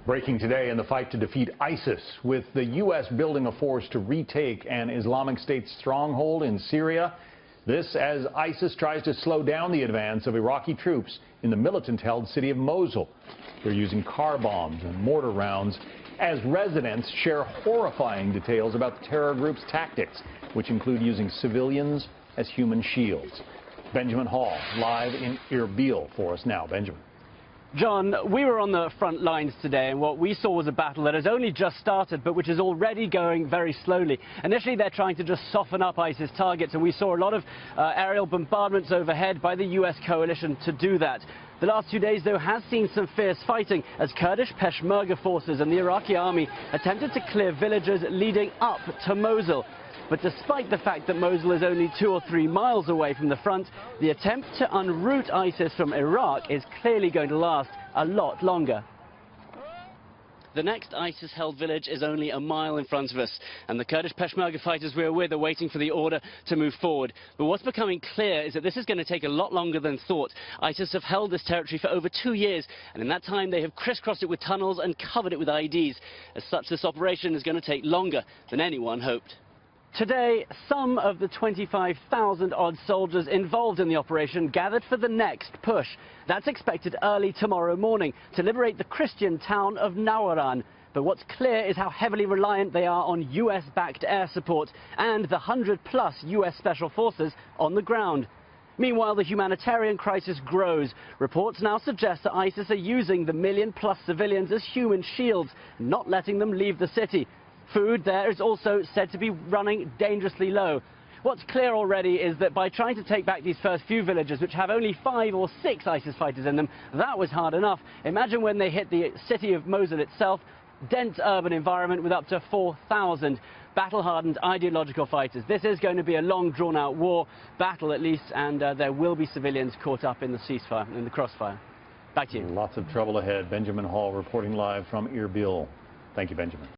Breaking today in the fight to defeat ISIS, with the U.S. building a force to retake an Islamic State stronghold in Syria. This as ISIS tries to slow down the advance of Iraqi troops in the militant-held city of Mosul. They're using car bombs and mortar rounds as residents share horrifying details about the terror group's tactics, which include using civilians as human shields. Benjamin Hall live in Irbil for us now. Benjamin. John, we were on the front lines today, and what we saw was a battle that has only just started, but which is already going very slowly. Initially, they're trying to just soften up ISIS targets, and we saw a lot of aerial bombardments overhead by the U.S. coalition to do that. The last 2 days, though, has seen some fierce fighting as Kurdish Peshmerga forces and the Iraqi army attempted to clear villages leading up to Mosul. But despite the fact that Mosul is only 2 or 3 miles away from the front, the attempt to unroot ISIS from Iraq is clearly going to last a lot longer. The next ISIS-held village is only a mile in front of us, and the Kurdish Peshmerga fighters we're with are waiting for the order to move forward. But what's becoming clear is that this is going to take a lot longer than thought. ISIS have held this territory for over 2 years, and in that time they have crisscrossed it with tunnels and covered it with IEDs. As such, this operation is going to take longer than anyone hoped. Today, some of the 25,000-odd soldiers involved in the operation gathered for the next push. That's expected early tomorrow morning to liberate the Christian town of Nawaran. But what's clear is how heavily reliant they are on US-backed air support and the 100-plus US Special Forces on the ground. Meanwhile, the humanitarian crisis grows. Reports now suggest that ISIS are using the million-plus civilians as human shields, not letting them leave the city. Food there is also said to be running dangerously low. What's clear already is that by trying to take back these first few villages, which have only 5 or 6 ISIS fighters in them, that was hard enough. Imagine when they hit the city of Mosul itself, dense urban environment with up to 4,000 battle-hardened ideological fighters. This is going to be a long, drawn-out war, battle at least, and there will be civilians caught up in the ceasefire, in the crossfire. Back to you. Lots of trouble ahead. Benjamin Hall reporting live from Irbil. Thank you, Benjamin.